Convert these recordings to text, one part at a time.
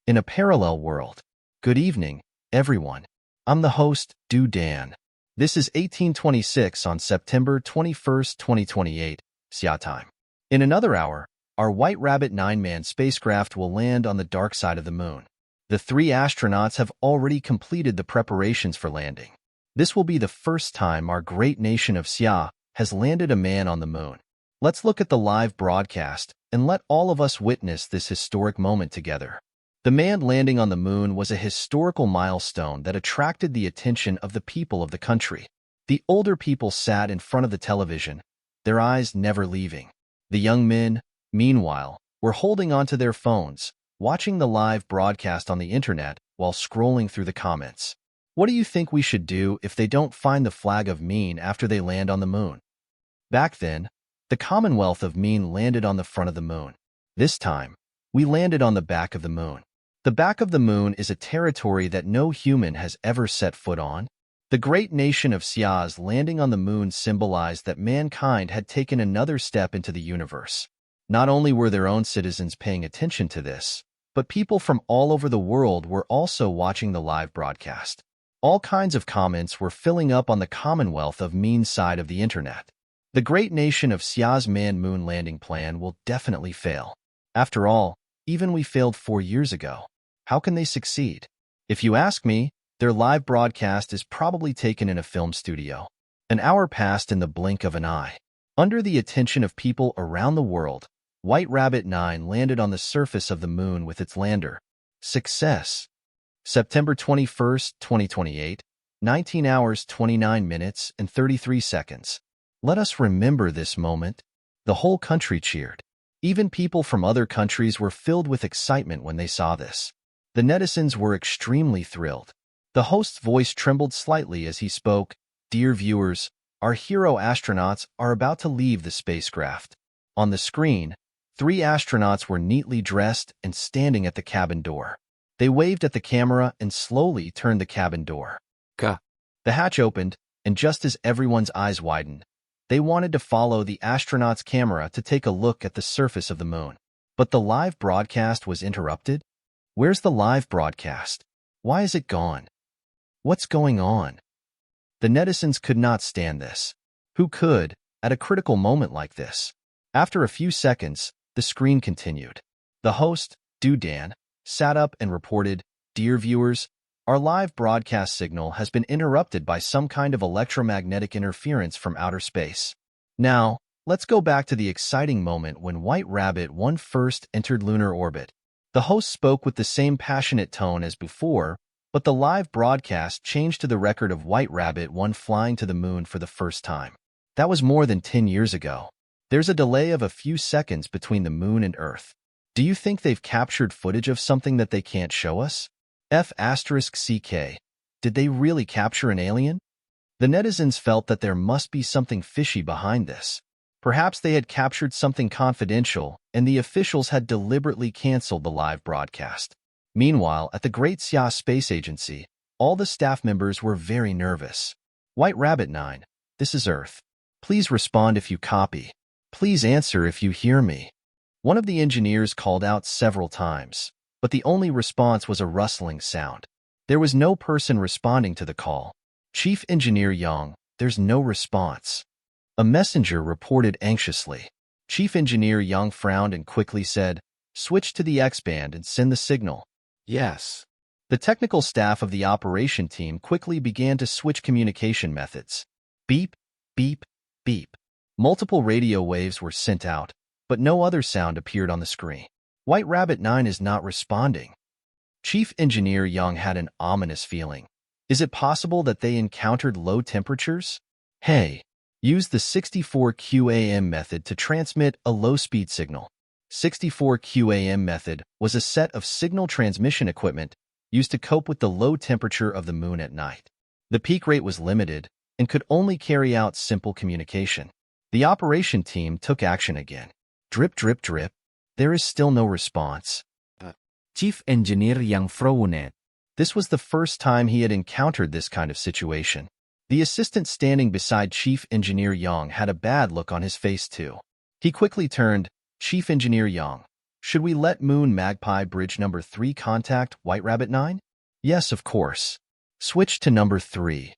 in a parallel world. Good evening, everyone. I'm the host, Dan. This is 1826 on September 21st, 2028, Xia time. In another hour, our White Rabbit 9-man spacecraft will land on the dark side of the moon. The 3 astronauts have already completed the preparations for landing. This will be the first time our great nation of Xia has landed a man on the moon. Let's look at the live broadcast and let all of us witness this historic moment together. The man landing on the moon was a historical milestone that attracted the attention of the people of the country. The older people sat in front of the television, their eyes never leaving. The young men, meanwhile, were holding onto their phones, watching the live broadcast on the internet while scrolling through the comments. What do you think we should do if they don't find the flag of Meen after they land on the moon? Back then, the Commonwealth of Meen landed on the front of the moon. This time, we landed on the back of the moon. The back of the moon is a territory that no human has ever set foot on. The great nation of Xia's landing on the moon symbolized that mankind had taken another step into the universe. Not only were their own citizens paying attention to this, but people from all over the world were also watching the live broadcast. All kinds of comments were filling up on the Commonwealth of Meen's side of the internet. The great nation of Xia's manned moon landing plan will definitely fail. After all, even we failed 4 years ago. How can they succeed? If you ask me, their live broadcast is probably taken in a film studio. An hour passed in the blink of an eye. Under the attention of people around the world, White Rabbit 9 landed on the surface of the moon with its lander. Success! September 21st, 2028, 19 hours 29 minutes and 33 seconds. Let us remember this moment. The whole country cheered. Even people from other countries were filled with excitement when they saw this. The netizens were extremely thrilled. The host's voice trembled slightly as he spoke. Dear viewers, our hero astronauts are about to leave the spacecraft. On the screen, 3 astronauts were neatly dressed and standing at the cabin door. They waved at the camera and slowly turned the cabin door. The hatch opened, and just as everyone's eyes widened, they wanted to follow the astronaut's camera to take a look at the surface of the moon. But the live broadcast was interrupted. Where's the live broadcast? Why is it gone? What's going on? The netizens could not stand this. Who could, at a critical moment like this? After a few seconds, the screen continued. The host, Dan, sat up and reported, Dear viewers, our live broadcast signal has been interrupted by some kind of electromagnetic interference from outer space. Now, let's go back to the exciting moment when White Rabbit 1 first entered lunar orbit. The host spoke with the same passionate tone as before, but the live broadcast changed to the record of White Rabbit 1 flying to the moon for the first time. That was more than 10 years ago. There's a delay of a few seconds between the moon and Earth. Do you think they've captured footage of something that they can't show us? F***CK. Did they really capture an alien? The netizens felt that there must be something fishy behind this. Perhaps they had captured something confidential, and the officials had deliberately canceled the live broadcast. Meanwhile, at the Great Xia Space Agency, all the staff members were very nervous. White Rabbit 9, this is Earth. Please respond if you copy. Please answer if you hear me. One of the engineers called out several times, but the only response was a rustling sound. There was no person responding to the call. Chief Engineer Yang, there's no response. A messenger reported anxiously. Chief Engineer Yang frowned and quickly said, Switch to the X-band and send the signal. Yes. The technical staff of the operation team quickly began to switch communication methods. Beep, beep, beep. Multiple radio waves were sent out, but no other sound appeared on the screen. White Rabbit 9 is not responding. Chief Engineer Yang had an ominous feeling. Is it possible that they encountered low temperatures? Hey, use the 64 QAM method to transmit a low-speed signal. 64 QAM method was a set of signal transmission equipment used to cope with the low temperature of the moon at night. The peak rate was limited and could only carry out simple communication. The operation team took action again. Drip, drip, drip. There is still no response. Chief Engineer Yang frowned. This was the first time he had encountered this kind of situation. The assistant standing beside Chief Engineer Yang had a bad look on his face too. He quickly turned, Chief Engineer Yang, Should we let Moon Magpie Bridge number 3 contact White Rabbit 9? Yes, of course. Switch to number 3.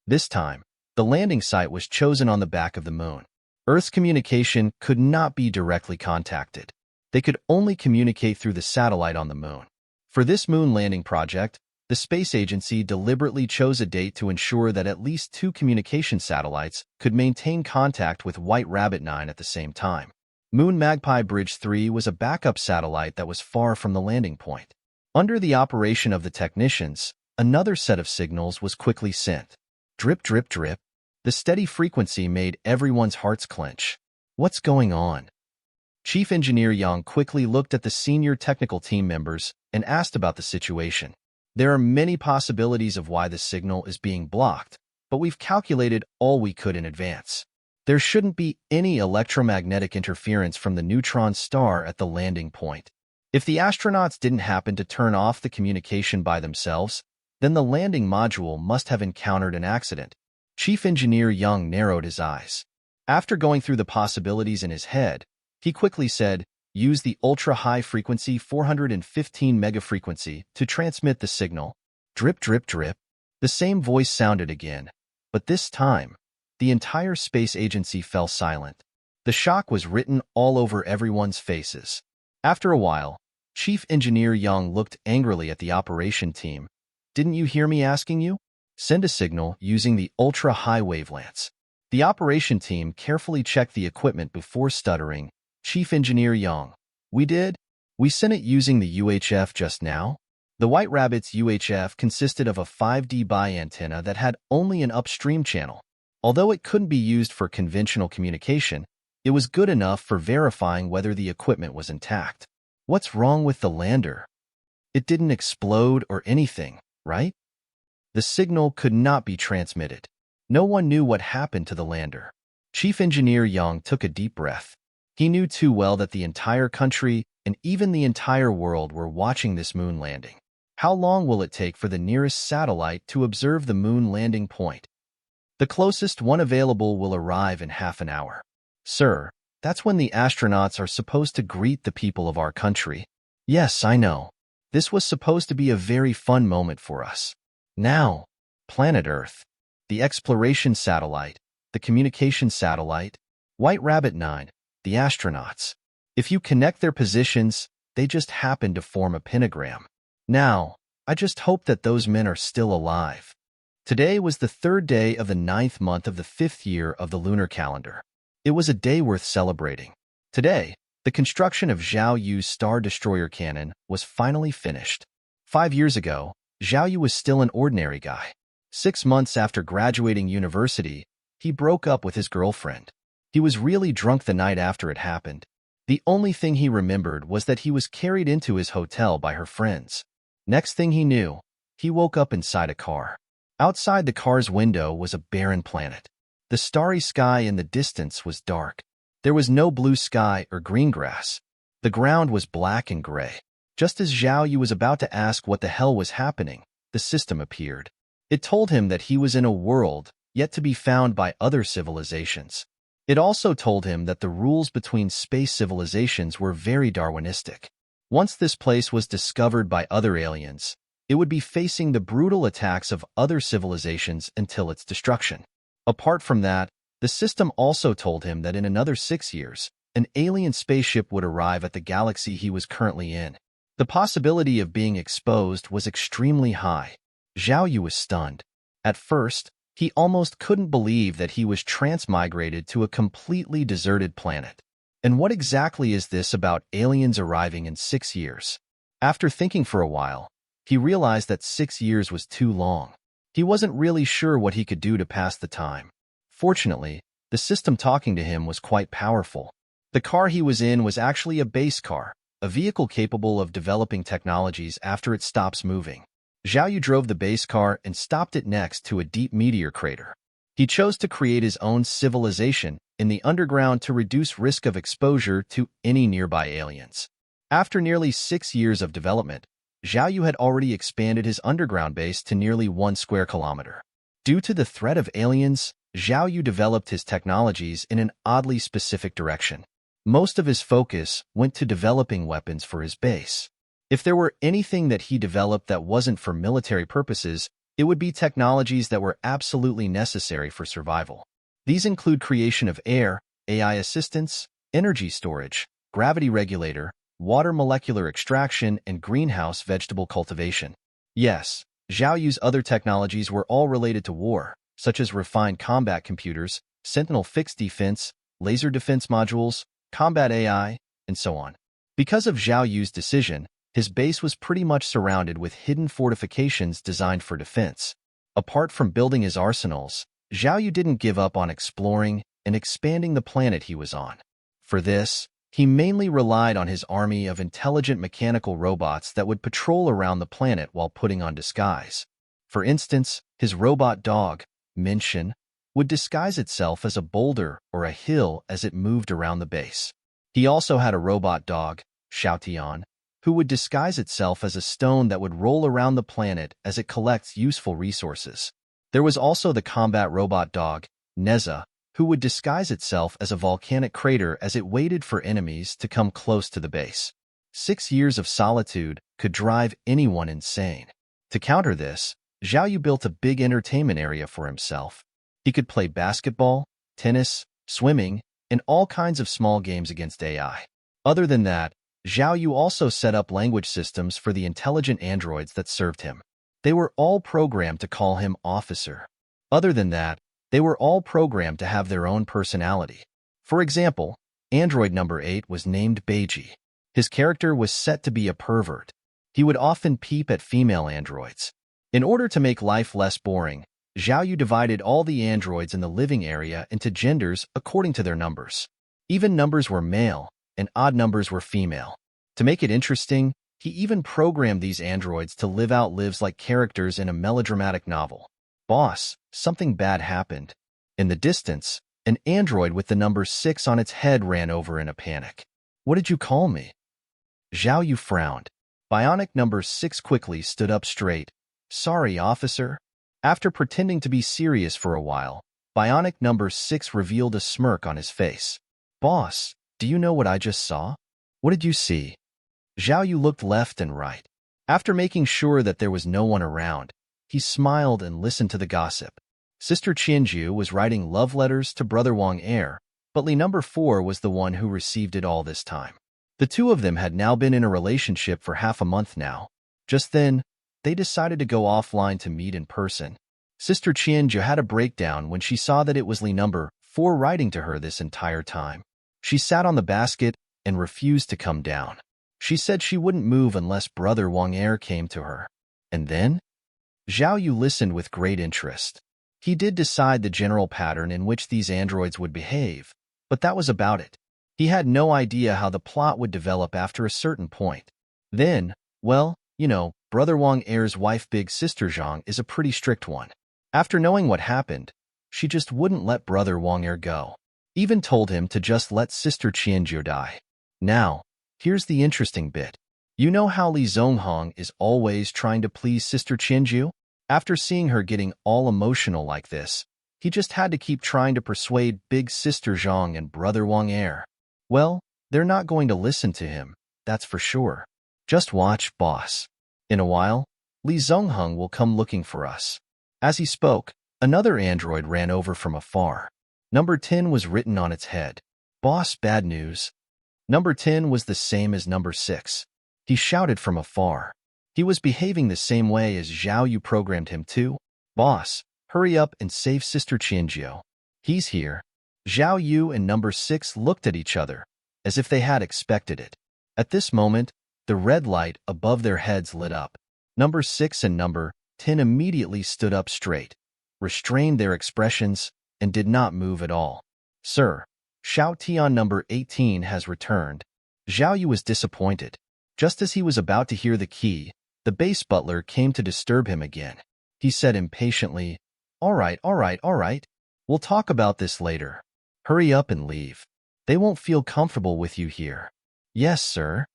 This time, the landing site was chosen on the back of the moon. Earth's communication could not be directly contacted. They could only communicate through the satellite on the moon. For this moon landing project, the space agency deliberately chose a date to ensure that at least 2 communication satellites could maintain contact with White Rabbit 9 at the same time. Moon Magpie Bridge 3 was a backup satellite that was far from the landing point. Under the operation of the technicians, another set of signals was quickly sent. Drip, drip, drip. The steady frequency made everyone's hearts clench. What's going on? Chief Engineer Yang quickly looked at the senior technical team members and asked about the situation. There are many possibilities of why the signal is being blocked, but we've calculated all we could in advance. There shouldn't be any electromagnetic interference from the neutron star at the landing point. If the astronauts didn't happen to turn off the communication by themselves, then the landing module must have encountered an accident. Chief Engineer Yang narrowed his eyes. After going through the possibilities in his head, he quickly said, use the ultra-high frequency 415 megafrequency to transmit the signal. Drip, drip, drip. The same voice sounded again, but this time, the entire space agency fell silent. The shock was written all over everyone's faces. After a while, Chief Engineer Yang looked angrily at the operation team. Didn't you hear me asking you? Send a signal using the ultra-high wavelengths. The operation team carefully checked the equipment before stuttering. Chief Engineer Yang, we did? We sent it using the UHF just now? The White Rabbit's UHF consisted of a 5D bi antenna that had only an upstream channel. Although it couldn't be used for conventional communication, it was good enough for verifying whether the equipment was intact. What's wrong with the lander? It didn't explode or anything, right? The signal could not be transmitted. No one knew what happened to the lander. Chief Engineer Yang took a deep breath. He knew too well that the entire country and even the entire world were watching this moon landing. How long will it take for the nearest satellite to observe the moon landing point? The closest one available will arrive in half an hour. Sir, that's when the astronauts are supposed to greet the people of our country. Yes, I know. This was supposed to be a very fun moment for us. Now, planet Earth, the exploration satellite, the communication satellite, White Rabbit 9, the astronauts. If you connect their positions, they just happen to form a pentagram. Now, I just hope that those men are still alive. Today was the 3rd day of the 9th month of the 5th year of the lunar calendar. It was a day worth celebrating. Today, the construction of Zhao Yu's Star Destroyer cannon was finally finished. 5 years ago, Zhao Yu was still an ordinary guy. 6 months after graduating university, he broke up with his girlfriend. He was really drunk the night after it happened. The only thing he remembered was that he was carried into his hotel by her friends. Next thing he knew, he woke up inside a car. Outside the car's window was a barren planet. The starry sky in the distance was dark. There was no blue sky or green grass. The ground was black and gray. Just as Zhao Yu was about to ask what the hell was happening, the system appeared. It told him that he was in a world yet to be found by other civilizations. It also told him that the rules between space civilizations were very Darwinistic. Once this place was discovered by other aliens, it would be facing the brutal attacks of other civilizations until its destruction. Apart from that, the system also told him that in another 6 years, an alien spaceship would arrive at the galaxy he was currently in. The possibility of being exposed was extremely high. Zhao Yu was stunned. At first, he almost couldn't believe that he was transmigrated to a completely deserted planet. And what exactly is this about aliens arriving in 6 years? After thinking for a while, he realized that 6 years was too long. He wasn't really sure what he could do to pass the time. Fortunately, the system talking to him was quite powerful. The car he was in was actually a base car, a vehicle capable of developing technologies after it stops moving. Zhao Yu drove the base car and stopped it next to a deep meteor crater. He chose to create his own civilization in the underground to reduce risk of exposure to any nearby aliens. After nearly 6 years of development, Zhao Yu had already expanded his underground base to nearly 1 square kilometer. Due to the threat of aliens, Zhao Yu developed his technologies in an oddly specific direction. Most of his focus went to developing weapons for his base. If there were anything that he developed that wasn't for military purposes, it would be technologies that were absolutely necessary for survival. These include creation of air, AI assistance, energy storage, gravity regulator, water molecular extraction, and greenhouse vegetable cultivation. Yes, Zhao Yu's other technologies were all related to war, such as refined combat computers, sentinel fixed defense, laser defense modules, combat AI, and so on. Because of Zhao Yu's decision, his base was pretty much surrounded with hidden fortifications designed for defense. Apart from building his arsenals, Zhao Yu didn't give up on exploring and expanding the planet he was on. For this, he mainly relied on his army of intelligent mechanical robots that would patrol around the planet while putting on disguise. For instance, his robot dog, Minshin, would disguise itself as a boulder or a hill as it moved around the base. He also had a robot dog, Xiaotian, who would disguise itself as a stone that would roll around the planet as it collects useful resources. There was also the combat robot dog, Neza, who would disguise itself as a volcanic crater as it waited for enemies to come close to the base. 6 years of solitude could drive anyone insane. To counter this, Zhao Yu built a big entertainment area for himself. He could play basketball, tennis, swimming, and all kinds of small games against AI. Other than that, Zhao Yu also set up language systems for the intelligent androids that served him. They were all programmed to call him officer. Other than that, they were all programmed to have their own personality. For example, android number 8 was named Beiji. His character was set to be a pervert. He would often peep at female androids. In order to make life less boring, Zhao Yu divided all the androids in the living area into genders according to their numbers. Even numbers were male, and odd numbers were female. To make it interesting, he even programmed these androids to live out lives like characters in a melodramatic novel. Boss, something bad happened. In the distance, an android with the number 6 on its head ran over in a panic. What did you call me? Zhao Yu frowned. Bionic number 6 quickly stood up straight. Sorry, officer. After pretending to be serious for a while, Bionic number 6 revealed a smirk on his face. Boss, do you know what I just saw? What did you see? Zhao Yu looked left and right. After making sure that there was no one around, he smiled and listened to the gossip. Sister Qianju was writing love letters to Brother Wang Er, but Li number 4 was the one who received it all this time. The two of them had now been in a relationship for half a month now. Just then, they decided to go offline to meet in person. Sister Qianju had a breakdown when she saw that it was Li number 4 writing to her this entire time. She sat on the basket and refused to come down. She said she wouldn't move unless Brother Wang Er came to her. And then? Zhao Yu listened with great interest. He did decide the general pattern in which these androids would behave, but that was about it. He had no idea how the plot would develop after a certain point. Then, well, Brother Wang Er's wife Big Sister Zhang is a pretty strict one. After knowing what happened, she just wouldn't let Brother Wang Er go. Even told him to just let Sister Qianju die. Now, here's the interesting bit. You know how Li Zonghong is always trying to please Sister Qianju? After seeing her getting all emotional like this, he just had to keep trying to persuade Big Sister Zhang and Brother Wang Er. Well, they're not going to listen to him, that's for sure. Just watch, boss. In a while, Li Zonghong will come looking for us. As he spoke, another android ran over from afar. Number 10 was written on its head. Boss, bad news. Number 10 was the same as number 6. He shouted from afar. He was behaving the same way as Zhao Yu programmed him to. Boss, hurry up and save Sister Qianju. He's here. Zhao Yu and number 6 looked at each other, as if they had expected it. At this moment, the red light above their heads lit up. Number 6 and number 10 immediately stood up straight, restrained their expressions, and did not move at all. Sir, Xiao Tian number 18 has returned. Zhao Yu was disappointed. Just as he was about to hear the key, the base butler came to disturb him again. He said impatiently, all right. We'll talk about this later. Hurry up and leave. They won't feel comfortable with you here. Yes, sir.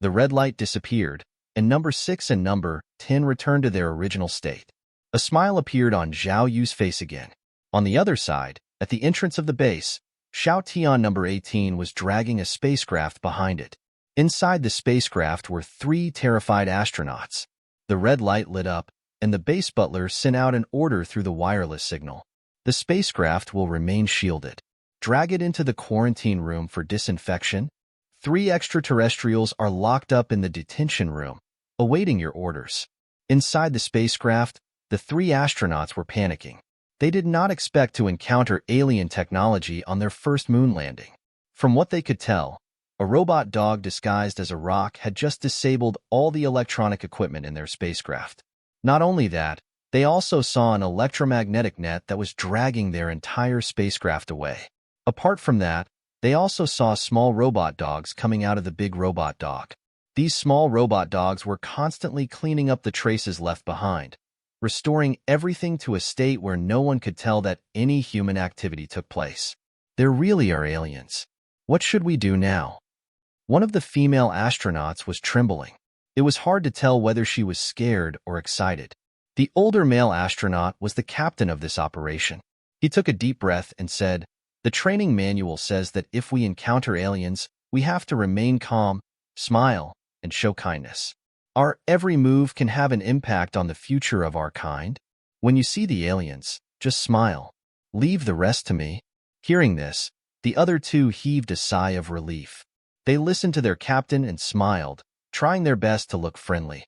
The red light disappeared, and number 6 and number 10 returned to their original state. A smile appeared on Zhao Yu's face again. On the other side, at the entrance of the base, Xiao Tian number 18 was dragging a spacecraft behind it. Inside the spacecraft were 3 terrified astronauts. The red light lit up, and the base butler sent out an order through the wireless signal. The spacecraft will remain shielded. Drag it into the quarantine room for disinfection. 3 extraterrestrials are locked up in the detention room, awaiting your orders. Inside the spacecraft, the 3 astronauts were panicking. They did not expect to encounter alien technology on their first moon landing. From what they could tell, a robot dog disguised as a rock had just disabled all the electronic equipment in their spacecraft. Not only that, they also saw an electromagnetic net that was dragging their entire spacecraft away. Apart from that, they also saw small robot dogs coming out of the big robot dog. These small robot dogs were constantly cleaning up the traces left behind, restoring everything to a state where no one could tell that any human activity took place. There really are aliens. What should we do now? One of the female astronauts was trembling. It was hard to tell whether she was scared or excited. The older male astronaut was the captain of this operation. He took a deep breath and said, "The training manual says that if we encounter aliens, we have to remain calm, smile, and show kindness. Our every move can have an impact on the future of our kind. When you see the aliens, just smile. Leave the rest to me." Hearing this, the other 2 heaved a sigh of relief. They listened to their captain and smiled, trying their best to look friendly.